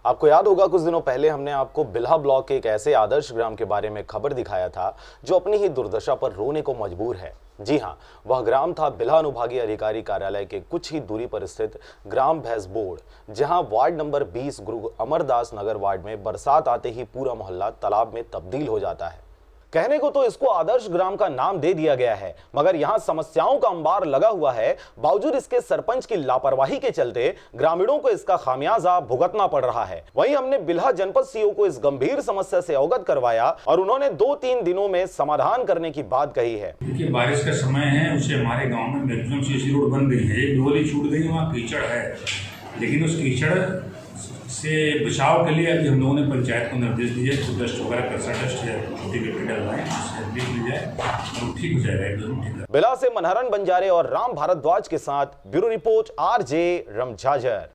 आपको याद होगा कुछ दिनों पहले हमने आपको बिल्हा ब्लॉक के एक ऐसे आदर्श ग्राम के बारे में खबर दिखाया था जो अपनी ही दुर्दशा पर रोने को मजबूर है। जी हां, वह ग्राम था बिल्हा अनुभागीय अधिकारी कार्यालय के कुछ ही दूरी पर स्थित ग्राम भैंसबोड़, जहां वार्ड नंबर 20 गुरु अमरदास नगर वार्ड में बरसात आते ही पूरा मोहल्ला तालाब में तब्दील हो जाता है। कहने को तो इसको आदर्श ग्राम का नाम दे दिया गया है, मगर यहां समस्याओं का अंबार लगा हुआ है। बावजूद इसके सरपंच की लापरवाही के चलते ग्रामीणों को इसका खामियाजा भुगतना पड़ रहा है। वहीं हमने बिल्हा जनपद सीओ को इस गंभीर समस्या से अवगत करवाया और उन्होंने 2-3 दिनों में समाधान करने की बात कही है। देखिए, बारिश का समय है, उससे हमारे गाँव में मैक्सिमम सीसी रोड बन गई है। एक डोली छूट गई, वहाँ कीचड़ है, लेकिन उस कीचड़ से बचाव के लिए अभी हम लोगों ने पंचायत को निर्देश दिया कि डस्ट वगैरह कैसा डस्ट है छोटी गड्ढे डलवाएं, उससे देख ली जाए और ठीक हो जाएगा, एकदम ठीक है। बिल्हा से मनहरन बंजारे और राम भारद्वाज के साथ ब्यूरो रिपोर्ट RJ रमझाझर।